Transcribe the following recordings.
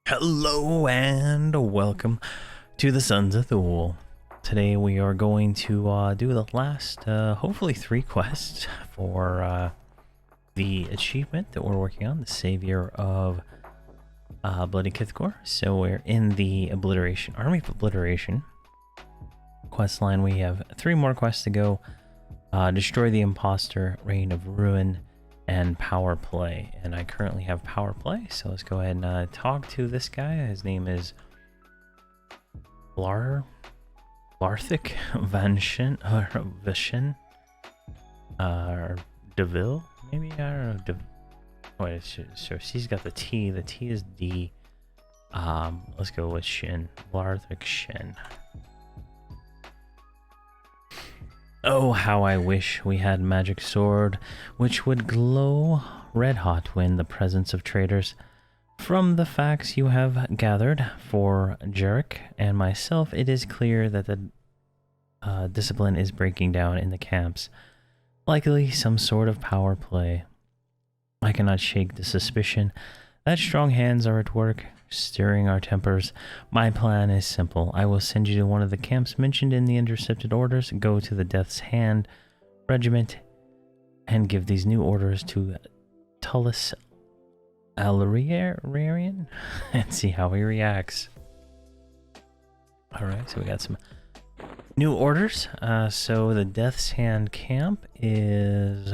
Hello and welcome to the Sons of Thule. Today we are going to do the last, hopefully 3 quests for the achievement that we're working on, the Savior of Bloody Kithicor. So we're in the Obliteration, Army of Obliteration quest line. We have 3 more quests to go. Destroy the Imposter, Reign of Ruin, and Power Play. And I currently have Power Play, so let's go ahead and talk to this guy. His name is Larthic Vishin or DeVille, maybe? I don't know. Wait, so she's got the T. The T is D. Let's go with Shin. Larthic Shin. Oh, how I wish we had magic sword, which would glow red hot when the presence of traitors. From the facts you have gathered for Jarek and myself, it is clear that the discipline is breaking down in the camps. Likely some sort of power play. I cannot shake the suspicion that strong hands are at work, stirring our tempers. My plan is simple. I will send you to one of the camps mentioned in the intercepted orders. Go to the Death's Hand regiment and give these new orders to Tullus Alarian and see how he reacts. Alright, so we got some new orders. So the Death's Hand camp is...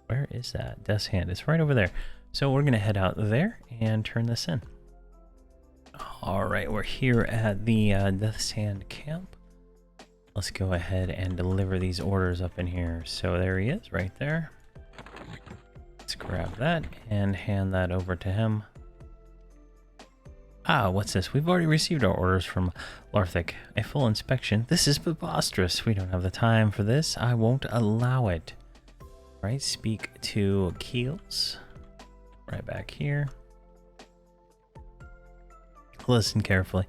Where is that? Death's Hand. It's right over there. So we're going to head out there and turn this in. Alright, we're here at the Death's Hand camp. Let's go ahead and deliver these orders up in here. So there he is, right there. Let's grab that and hand that over to him. Ah, what's this? We've already received our orders from Larthic. A full inspection. This is preposterous. We don't have the time for this. I won't allow it. Right, speak to Keels. Right back here. Listen carefully.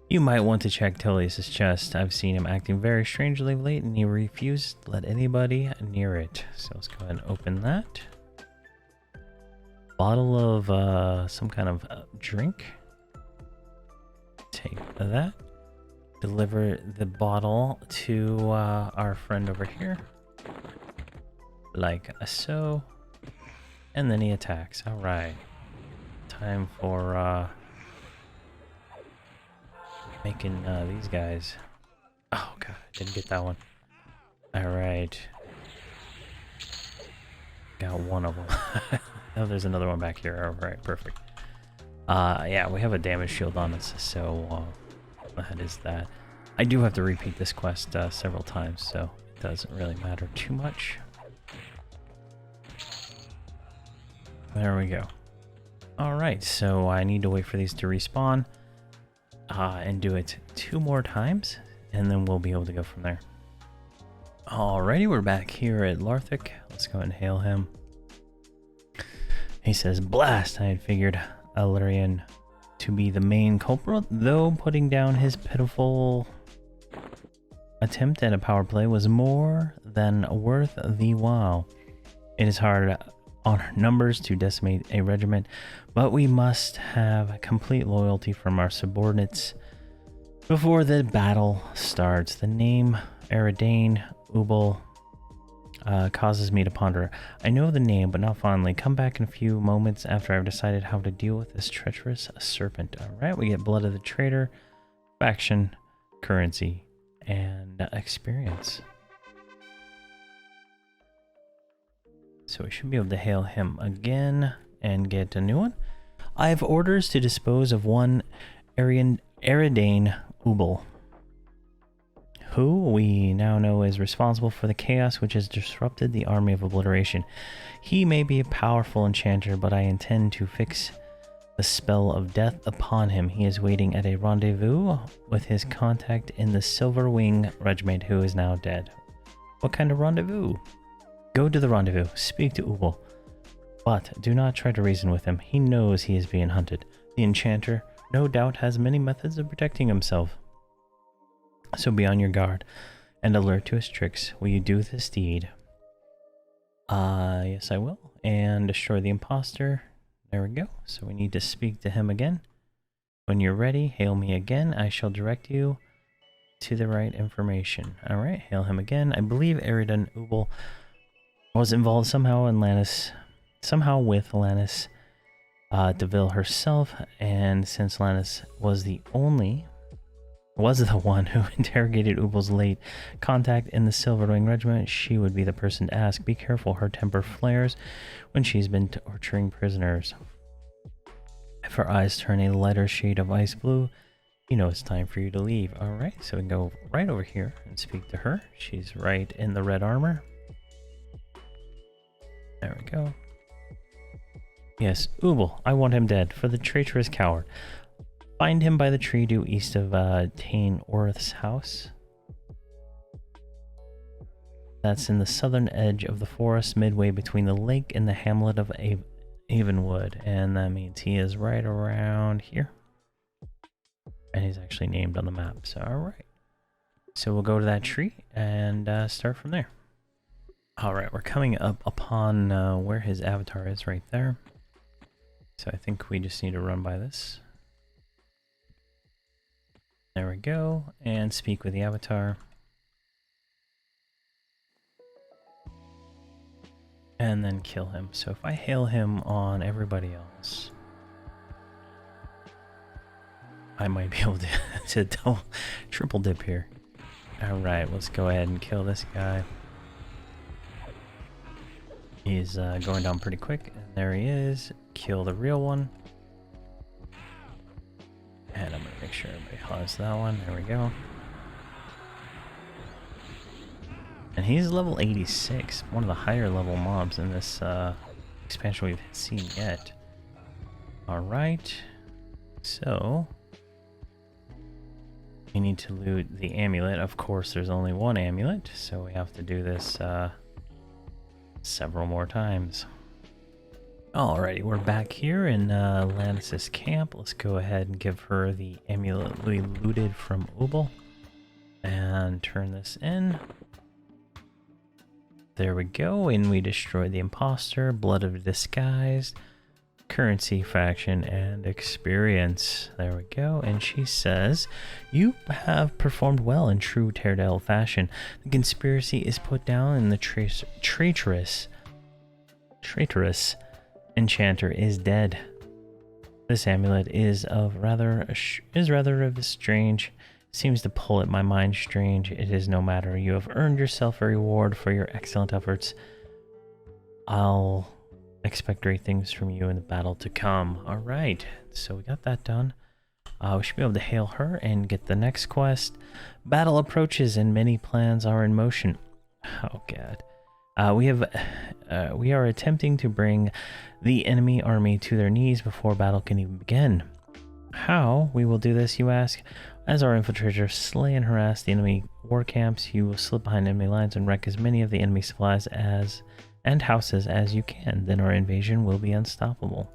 You might want to check Tullius's chest. I've seen him acting very strangely of late, and he refused to let anybody near it. So let's go ahead and open that. Bottle of some kind of drink. Take that. Deliver the bottle to our friend over here. Like so. And then he attacks. Alright. Time for making these guys. Oh god, didn't get that one. Alright. Got one of them. Oh, there's another one back here. Alright, perfect. Yeah, we have a damage shield on us, so that is that. I do have to repeat this quest several times, so it doesn't really matter too much. There we go. Alright, so I need to wait for these to respawn and do it 2 more times, and then we'll be able to go from there. Alrighty, we're back here at Larthic. Let's go and hail him. He says, blast! I had figured Alarian to be the main culprit, though putting down his pitiful attempt at a power play was more than worth the while. It is hard on our numbers to decimate a regiment, but we must have complete loyalty from our subordinates before the battle starts. The name Eridane Ubal causes me to ponder. I know the name, but not fondly. Come back in a few moments after I've decided how to deal with this treacherous serpent. Alright, we get Blood of the Traitor, faction, currency, and experience. So we should be able to hail him again and get a new one. I have orders to dispose of one Eridane Ubal, who we now know is responsible for the chaos which has disrupted the Army of Obliteration. He may be a powerful enchanter, but I intend to fix the spell of death upon him. He is waiting at a rendezvous with his contact in the Silver Wing Regiment, who is now dead. What kind of rendezvous? Go to the rendezvous, speak to Ubal, but do not try to reason with him. He knows he is being hunted. The enchanter, no doubt, has many methods of protecting himself. So be on your guard and alert to his tricks. Will you do this deed? Yes, I will. and destroy the imposter. There we go. So we need to speak to him again. When you're ready, hail me again. I shall direct you to the right information. Alright, hail him again. I believe Eridan Ubel was involved somehow with Lannisterville herself, and since Lannis was the one who interrogated Ubel's late contact in the Silverwing Regiment, she would be the person to ask. Be careful, her temper flares when she's been torturing prisoners. If her eyes turn a lighter shade of ice blue, you know it's time for you to leave. Alright, so we can go right over here and speak to her. She's right in the red armor. There we go. Yes, Ubel, I want him dead for the traitorous coward. Find him by the tree due east of Norrath's house. That's in the southern edge of the forest, midway between the lake and the hamlet of Evenwood. And that means he is right around here. And he's actually named on the map, so alright. So we'll go to that tree and start from there. Alright, we're coming up upon where his avatar is, right there. So I think we just need to run by this. There we go, and speak with the avatar. And then kill him. So if I hail him on everybody else, I might be able to triple dip here. Alright, let's go ahead and kill this guy. He's going down pretty quick, and there he is. Kill the real one. And I'm going to make sure everybody has that one. There we go. And he's level 86. One of the higher level mobs in this expansion we've seen yet. Alright. So we need to loot the amulet. Of course, there's only one amulet, so we have to do this several more times. Alrighty, we're back here in Lannis's camp. Let's go ahead and give her the amulet we looted from Ubel. And turn this in. There we go, and we destroyed the imposter, blood of disguise, currency, faction, and experience. There we go, and she says, you have performed well in true Teardale fashion. The conspiracy is put down and the traitorous enchanter is dead. This amulet is rather strange. Seems to pull at my mind strange. It is no matter. You have earned yourself a reward for your excellent efforts. I'll expect great things from you in the battle to come. Alright, so we got that done. We should be able to hail her and get the next quest. Battle approaches and many plans are in motion. Oh god. We are attempting to bring the enemy army to their knees before battle can even begin. How we will do this, you ask? As our infiltrators slay and harass the enemy war camps, you will slip behind enemy lines and wreck as many of the enemy supplies and houses as you can. Then our invasion will be unstoppable.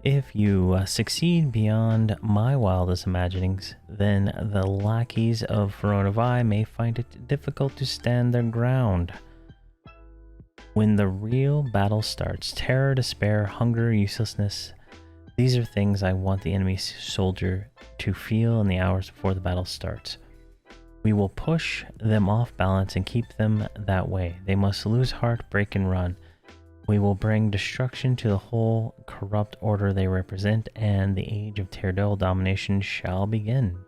If you succeed beyond my wildest imaginings, then the lackeys of Verant may find it difficult to stand their ground. When the real battle starts, terror, despair, hunger, uselessness, these are things I want the enemy soldier to feel in the hours before the battle starts. We will push them off balance and keep them that way. They must lose heart, break, and run. We will bring destruction to the whole corrupt order they represent, and the age of Teardale domination shall begin.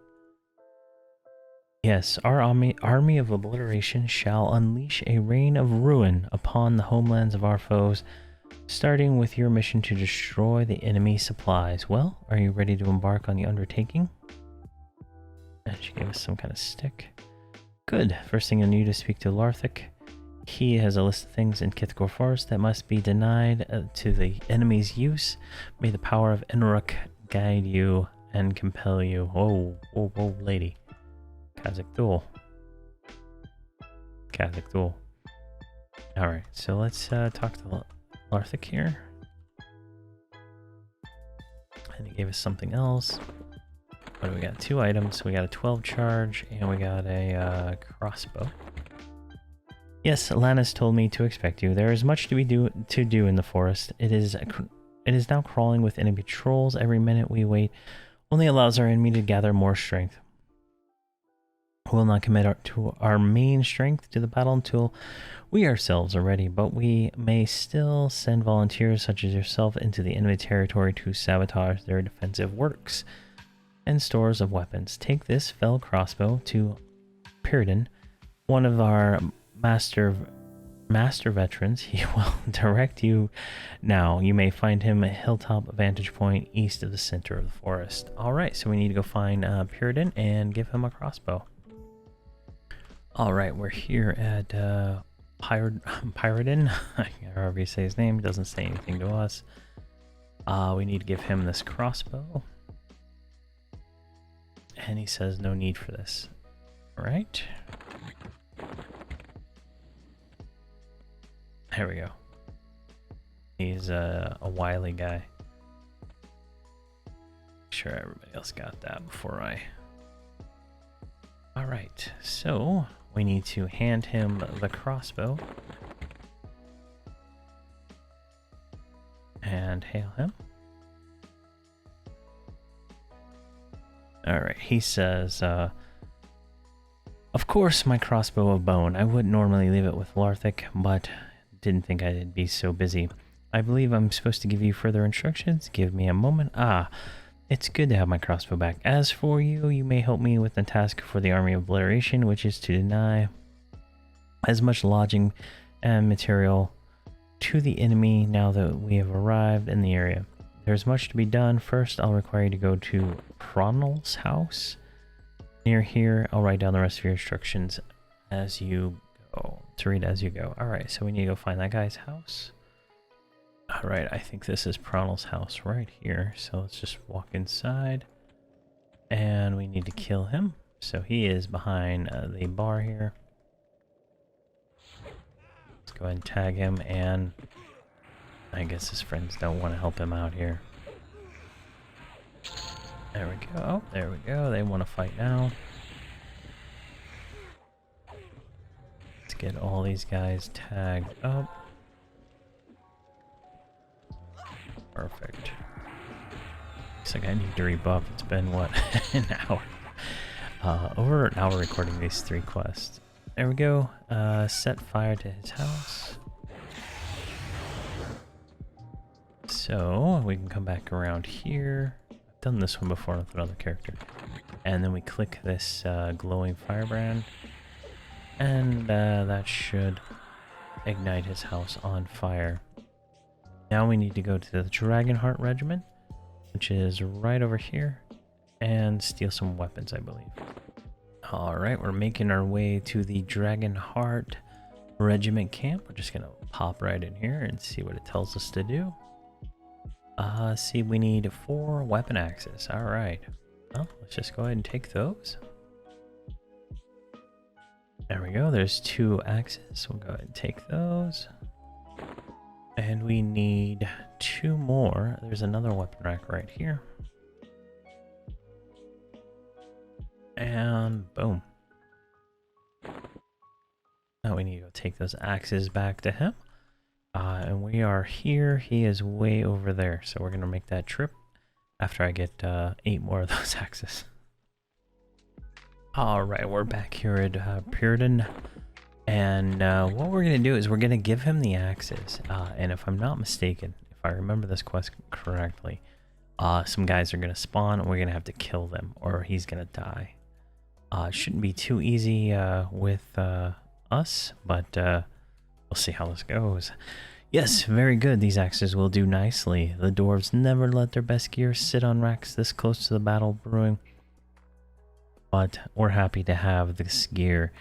Yes, our army of obliteration shall unleash a reign of ruin upon the homelands of our foes, starting with your mission to destroy the enemy supplies. Well, are you ready to embark on the undertaking? And she gave us some kind of stick. Good. First thing you'll need to speak to Larthic. He has a list of things in Kithicor Forest that must be denied to the enemy's use. May the power of Norrath guide you and compel you. Whoa, whoa, whoa, lady. Kithicor. Alright, so let's talk to Larthic here. And he gave us something else. What do we got? 2 items. We got a 12 charge and we got a crossbow. Yes, Lannis told me to expect you. There is much to do in the forest. It is now crawling with enemy trolls. Every minute we wait only allows our enemy to gather more strength. We'll not commit to our main strength to the battle until we ourselves are ready, but we may still send volunteers such as yourself into the enemy territory to sabotage their defensive works and stores of weapons. Take this fell crossbow to Pirden, one of our master veterans. He will direct you now. You may find him at hilltop vantage point east of the center of the forest. All right, so we need to go find Pirden and give him a crossbow. All right, we're here at Pirden, however you say his name. It doesn't say anything to us. We need to give him this crossbow. And he says no need for this. All right. There we go. He's a wily guy. Sure, everybody else got that before I... All right, so we need to hand him the crossbow and hail him. All right, he says, of course, my crossbow of bone. I would normally leave it with Larthic, but didn't think I'd be so busy. I believe I'm supposed to give you further instructions. Give me a moment. It's good to have my crossbow back. As for you, you may help me with the task for the Army of Obliteration, which is to deny as much lodging and material to the enemy now that we have arrived in the area. There's much to be done. First, I'll require you to go to Pronel's house. Near here, I'll write down the rest of your instructions as you go, to read as you go. Alright, so we need to go find that guy's house. Alright, I think this is Pronel's house right here. So let's just walk inside. And we need to kill him. So he is behind the bar here. Let's go ahead and tag him, and I guess his friends don't want to help him out here. There we go. Oh, there we go. They want to fight now. Let's get all these guys tagged up. Perfect. Looks like I need to rebuff. It's been, what, an hour? Over an hour recording these 3 quests. There we go. Set fire to his house. So we can come back around here. I've done this one before with another character. And then we click this glowing firebrand. And that should ignite his house on fire. Now we need to go to the Dragonheart Regiment, which is right over here, and steal some weapons, I believe. Alright, we're making our way to the Dragonheart Regiment camp. We're just going to pop right in here and see what it tells us to do. See, we need 4 weapon axes. Alright. Well, let's just go ahead and take those. There we go. There's 2 axes. We'll go ahead and take those. And we need 2 more. There's another weapon rack right here. And boom. Now we need to go take those axes back to him. And we are here. He is way over there. So we're going to make that trip after I get 8 more of those axes. Alright, we're back here at Pirden. And what we're going to do is we're going to give him the axes. And if I'm not mistaken, if I remember this quest correctly, some guys are going to spawn and we're going to have to kill them or he's going to die. It shouldn't be too easy with us, but we'll see how this goes. Yes, very good. These axes will do nicely. The dwarves never let their best gear sit on racks this close to the battle brewing. But we're happy to have this gear.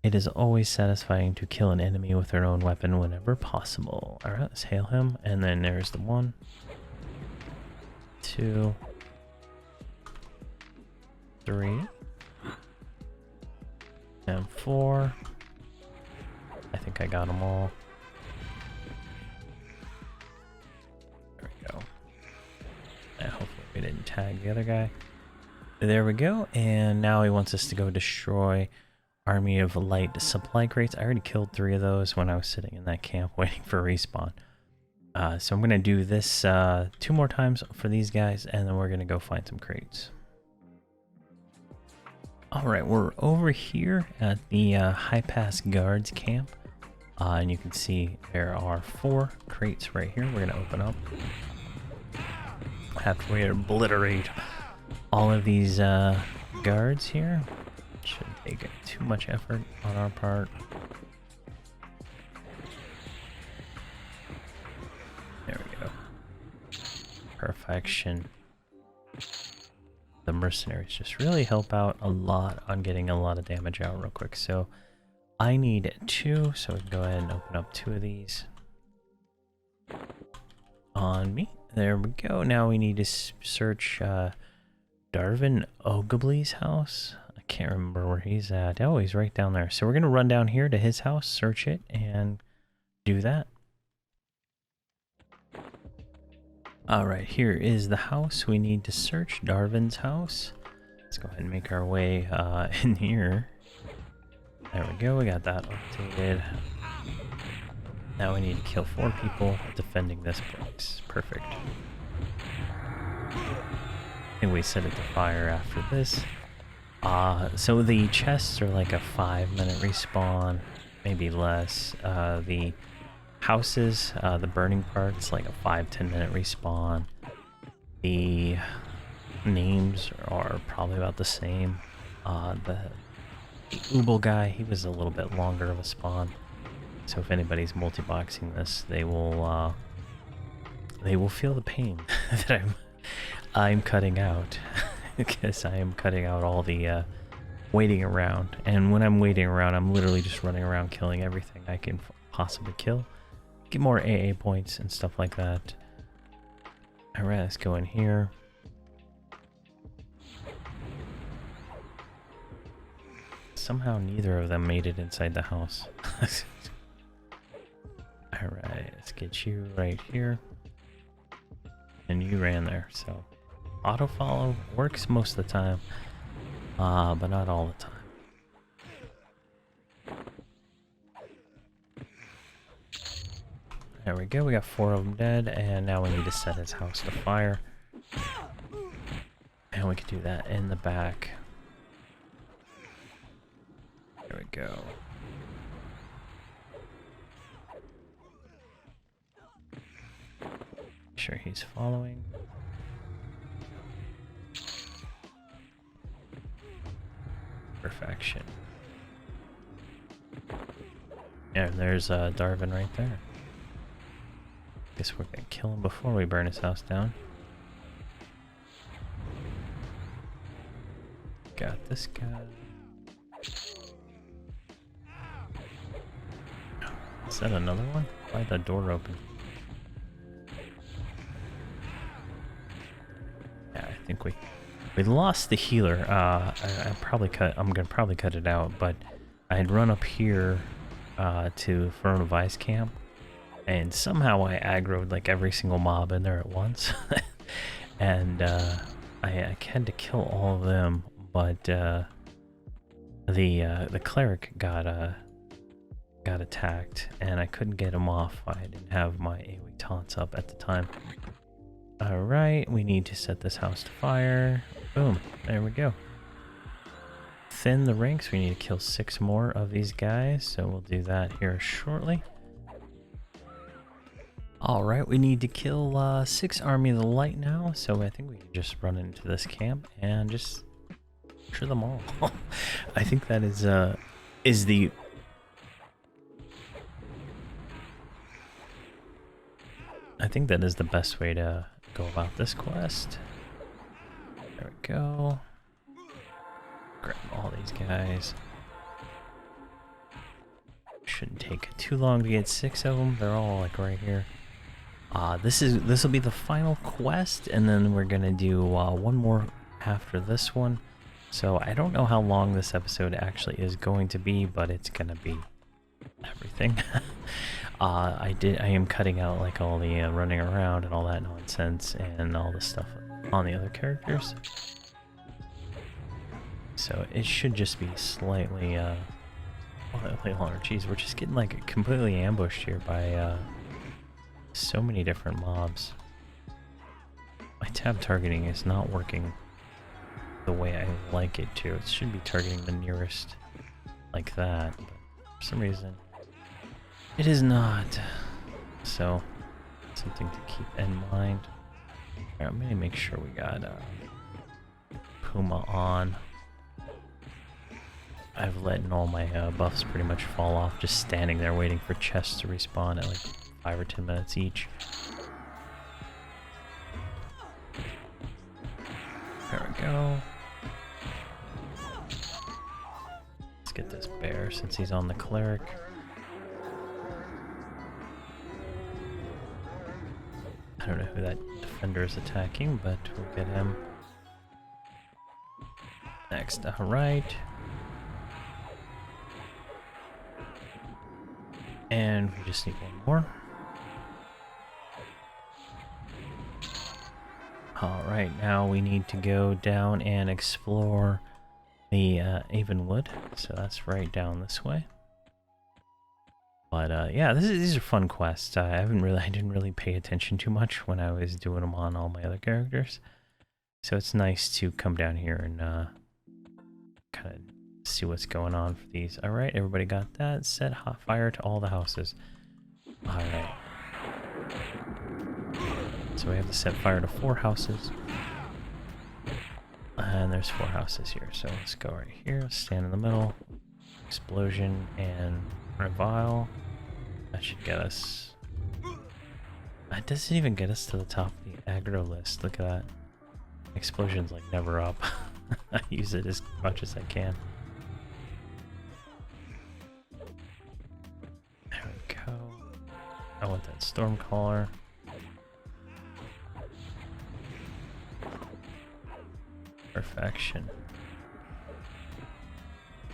It is always satisfying to kill an enemy with their own weapon whenever possible. Alright, let's hail him. And then there's the 1, 2, 3, and 4. I think I got them all. There we go. And hopefully we didn't tag the other guy. There we go. And now he wants us to go destroy army of light supply crates. I already killed 3 of those when I was sitting in that camp waiting for respawn. So I'm going to do this 2 more times for these guys, and then we're going to go find some crates. Alright, we're over here at the High Pass Guards camp. And you can see there are 4 crates right here we're going to open up. After we obliterate all of these guards here. Shouldn't take too much effort on our part. There we go. Perfection. The mercenaries just really help out a lot on getting a lot of damage out real quick. So I need 2, so we can go ahead and open up 2 of these. On me. There we go. Now we need to search Darvin Ogably's house. I can't remember where he's at. Oh, he's right down there. So we're going to run down here to his house, search it, and do that. Alright, here is the house. We need to search Darvin's house. Let's go ahead and make our way in here. There we go, we got that updated. Now we need to kill 4 people defending this place. Perfect. I think we set it to fire after this. So the chests are like a 5-minute respawn, maybe less. The houses, the burning parts, like a 5-10 minute respawn. The names are probably about the same. The Ubel guy, he was a little bit longer of a spawn. So if anybody's multi-boxing this, they will feel the pain that I'm cutting out, because I am cutting out all the waiting around. And when I'm waiting around, I'm literally just running around killing everything I can possibly kill. Get more AA points and stuff like that. Alright, let's go in here. Somehow neither of them made it inside the house. Alright, let's get you right here. And you ran there, so auto follow works most of the time, but not all the time. There we go, we got 4 of them dead, and now we need to set his house to fire. And we can do that in the back. There we go. Make sure he's following. Perfection. Yeah, there's Darvin right there. Guess we're gonna kill him before we burn his house down. Got this guy. Is that another one? Why is that door open? Yeah, I think we lost the healer. I'm gonna probably cut it out, but I had run up here to Krono Buying camp, and somehow I aggroed like every single mob in there at once. And I had to kill all of them, but the cleric got attacked, and I couldn't get him off. I didn't have my AoE taunts up at the time. Alright, we need to set this house to fire. Boom, there we go. Thin the ranks, we need to kill 6 more of these guys, so we'll do that here shortly. Alright, we need to kill 6 Army of the Light now, so I think we can just run into this camp and just kill them all. I think that is the... I think that is the best way to go about this quest. There we go. Grab all these guys. Shouldn't take too long to get 6 of them. They're all like right here. This will be the final quest, and then we're gonna do one more after this one. So I don't know how long this episode actually is going to be, but it's gonna be everything. I am cutting out like all the running around and all that nonsense and all the stuff on the other characters. So it should just be slightly way longer. Jeez, we're just getting like completely ambushed here by so many different mobs. My tab targeting is not working the way I like it to. It should be targeting the nearest like that, but for some reason it is not. So something to keep in mind. Alright, I'm gonna make sure we got Puma on. I've let all my buffs pretty much fall off, just standing there waiting for chests to respawn at like 5 or 10 minutes each. There we go. Let's get this bear since he's on the cleric. I don't know who that defender is attacking, but we'll get him next. Alright. And we just need one more. Alright, now we need to go down and explore the Evenwood. So that's right down this way. But yeah, these are fun quests. I didn't really pay attention too much when I was doing them on all my other characters. So it's nice to come down here and kind of see what's going on for these. Alright, everybody got that. Set hot fire to all the houses. Alright. So we have to set fire to 4 houses. And there's 4 houses here. So let's go right here. Stand in the middle. Explosion and revile. That should get us. That doesn't even get us to the top of the aggro list. Look at that. Explosion's like never up. I use it as much as I can. There we go. I want that Stormcaller. Perfection.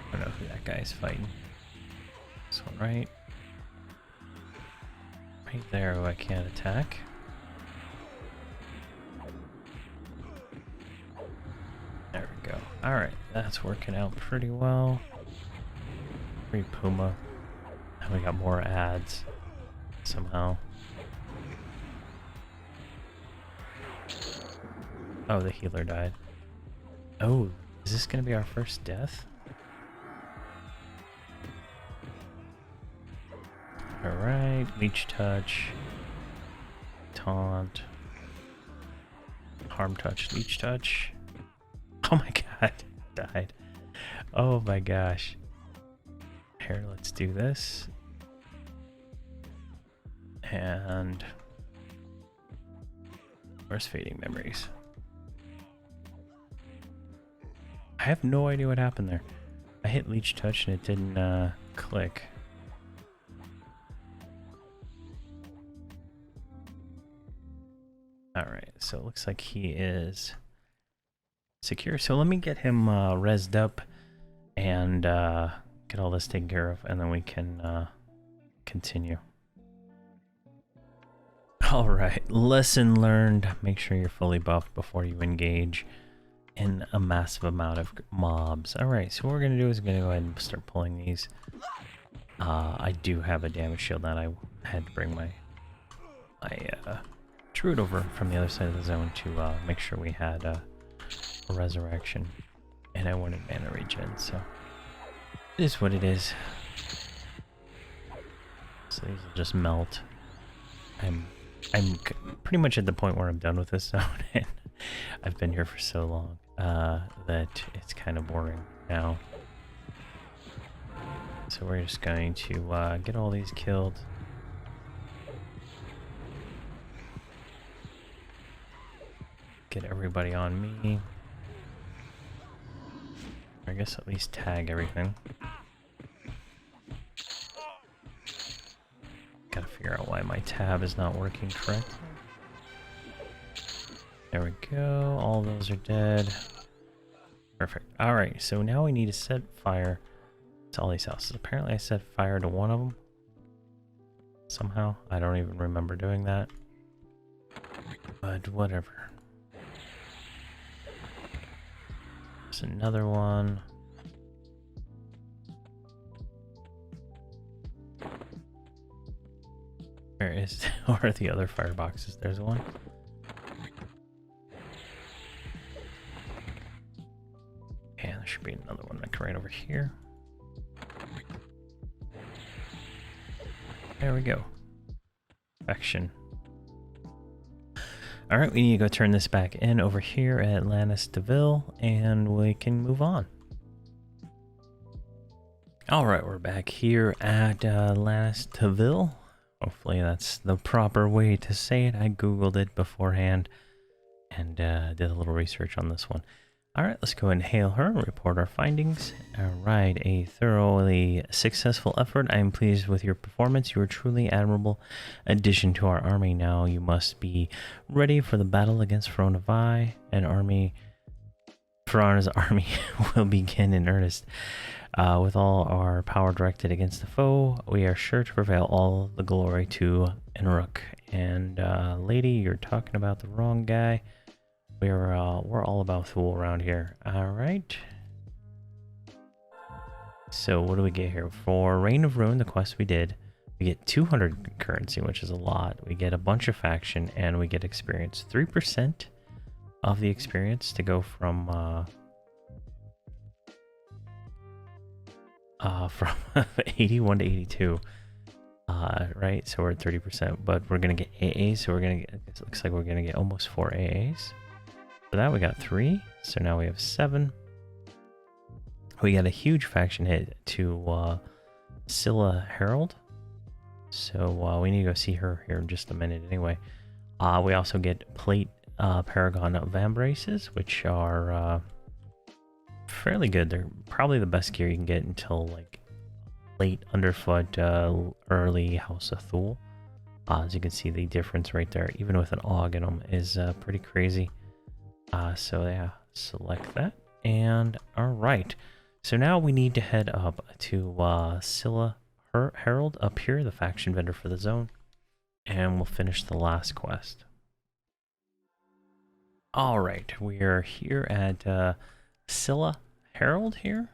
I don't know who that guy's fighting. This one, right? Right there, who I can't attack. There we go. Alright, that's working out pretty well. Free Puma. And we got more ads. Somehow. Oh, the healer died. Oh, is this gonna be our first death? Alright, leech touch, taunt, harm touch, leech touch. Oh my god, died. Oh my gosh. Here, let's do this. And where's Fading Memories? I have no idea what happened there. I hit leech touch and it didn't click. Alright, so it looks like he is secure. So let me get him rezzed up and get all this taken care of, and then we can continue. Alright, lesson learned. Make sure you're fully buffed before you engage in a massive amount of mobs. Alright, so what we're going to do is going to go ahead and start pulling these. I do have a damage shield that I had to bring my Druid over from the other side of the zone to make sure we had a resurrection. And I wanted mana regen, so it is what it is. So these will just melt. I'm pretty much at the point where I'm done with this zone, and I've been here for so long that it's kind of boring now. So we're just going to get all these killed. Get everybody on me. I guess at least tag everything. Gotta figure out why my tab is not working correctly. There we go. All those are dead. Perfect. Alright, so now we need to set fire to all these houses. Apparently I set fire to one of them. Somehow. I don't even remember doing that. But whatever. There's another one. Where is, where are the other fireboxes? There's one. And there should be another one like right over here. There we go. Action. Alright, we need to go turn this back in over here at Lannisterville, and we can move on. Alright, we're back here at Lannisterville. Hopefully that's the proper way to say it. I googled it beforehand and did a little research on this one. Alright, let's go ahead and hail her and report our findings. Alright, a thoroughly successful effort. I am pleased with your performance. You are truly admirable addition to our army. Now you must be ready for the battle against Verant's army will begin in earnest. With all our power directed against the foe, we are sure to prevail. All the glory to Enrook. And lady, you're talking about the wrong guy. We're all about Thule around here. All right. So what do we get here? For Reign of Ruin, the quest we did, we get 200 currency, which is a lot. We get a bunch of faction, and we get experience. 3% of the experience to go from 81 to 82. Right, so we're at 30%, but we're gonna get AA, so we're gonna get, it looks like we're gonna get almost 4 AAs. For that we got 3, so now we have 7. We got a huge faction hit to Priscilla Harold, so we need to go see her here in just a minute anyway. We also get plate Paragon Vambraces, which are fairly good. They're probably the best gear you can get until like late Underfoot, early House of Thule. As you can see, the difference right there, even with an AUG in them, is pretty crazy. So yeah, select that. And all right, so now we need to head up to Priscilla Harold up here, the faction vendor for the zone, and we'll finish the last quest. All right, we are here at Priscilla Harold here.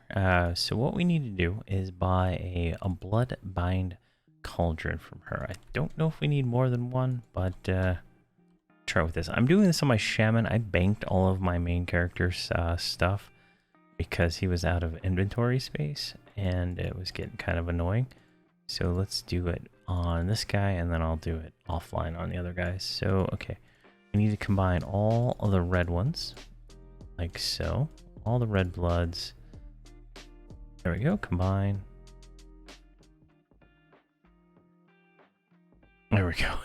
So what we need to do is buy a blood-bind cauldron from her. I don't know if we need more than one, but try with this. I'm doing this on my shaman. I banked all of my main character's stuff because he was out of inventory space and it was getting kind of annoying. So let's do it on this guy, and then I'll do it offline on the other guys. So okay, we need to combine all of the red ones like so. All the red bloods. There we go. Combine. There we go.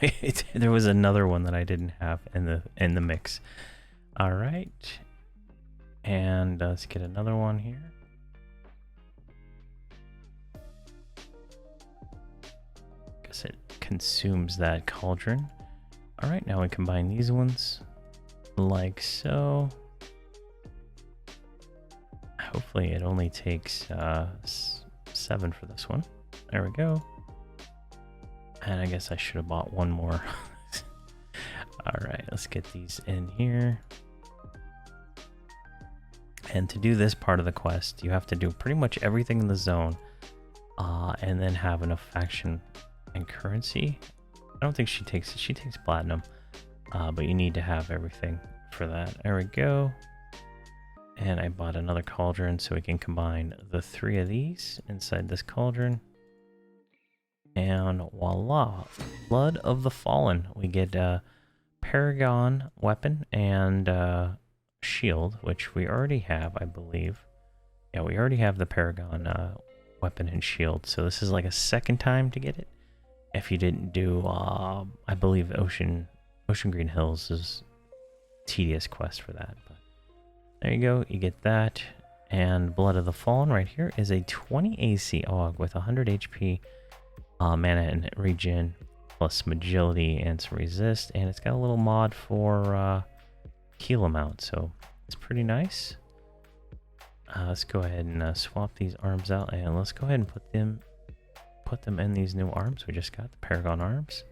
There was another one that I didn't have in the mix. All right, and let's get another one here. Guess it consumes that cauldron. All right, now we combine these ones like so. Hopefully it only takes 7 for this one. There we go. And I guess I should have bought one more. All right, let's get these in here. And to do this part of the quest, you have to do pretty much everything in the zone, and then have enough faction and currency. I don't think she takes platinum, but you need to have everything for that. There we go. And I bought another cauldron so we can combine the 3 of these inside this cauldron. And voila, Blood of the Fallen. We get a Paragon weapon and shield, which we already have, I believe. Yeah, we already have the Paragon weapon and shield. So this is like a second time to get it. If you didn't do, I believe Ocean Green Hills is tedious quest for that. But there you go, you get that. And Blood of the Fallen right here is a 20 AC AUG with 100 HP. Mana and regen, plus agility and some resist, and it's got a little mod for heal amount, so it's pretty nice. Let's go ahead and swap these arms out, and let's go ahead and put them in these new arms. We just got the Paragon arms.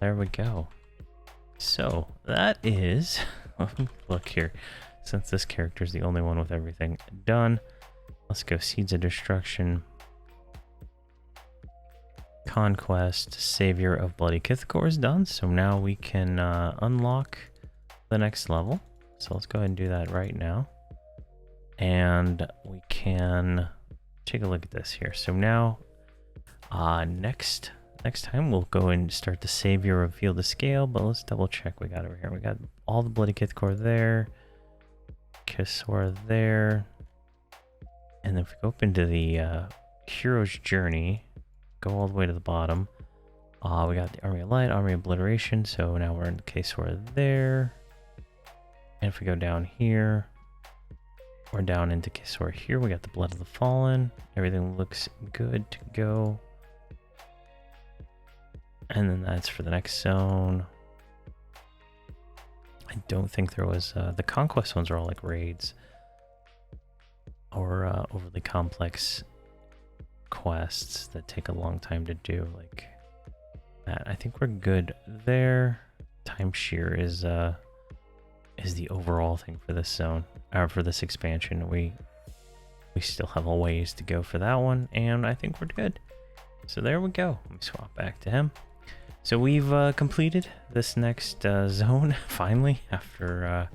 There we go. So that is look here, since this character is the only one with everything done, let's go Seeds of Destruction. conquest, Savior of Bloody Kithicor is done. So now we can unlock the next level. So let's go ahead and do that right now. And we can take a look at this here. So now next time we'll go and start the Savior of Field of Scale, but let's double check we got over here. We got all the Bloody Kithicor there, Kithicor there, and then if we go up into the Hero's Journey, go all the way to the bottom, we got the Army of Light, Army of Obliteration, so now we're in the Kithicor there, and if we go down here, or down into Kithicor here, we got the Blood of the Fallen, everything looks good to go. And then that's for the next zone. I don't think there was... the conquest ones are all like raids. Or overly complex quests that take a long time to do. Like that. I think we're good there. Timeshare is the overall thing for this zone. Or for this expansion. We still have a ways to go for that one. And I think we're good. So there we go. Let me swap back to him. So we've completed this next zone finally after,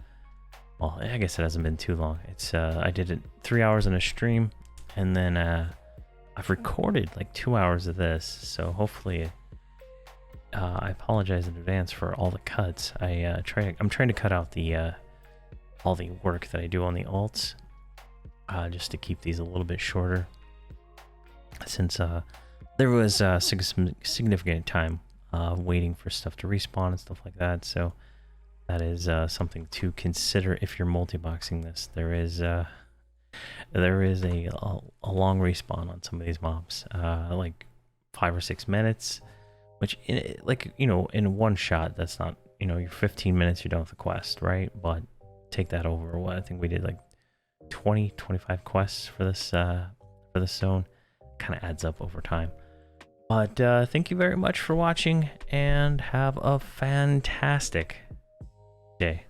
well, I guess it hasn't been too long. It's I did it 3 hours in a stream, and then I've recorded like 2 hours of this. So hopefully, I apologize in advance for all the cuts. I'm trying to cut out the all the work that I do on the alts, just to keep these a little bit shorter, since there was some significant time waiting for stuff to respawn and stuff like that. So that is something to consider if you're multi-boxing this. There is a long respawn on some of these mobs, like 5 or 6 minutes, which like, you know, in one shot, that's not, you know, you're 15 minutes, you're done with the quest, right? But take that over what I think we did, like 25 quests for this zone. Kind of adds up over time. But thank you very much for watching, and have a fantastic day.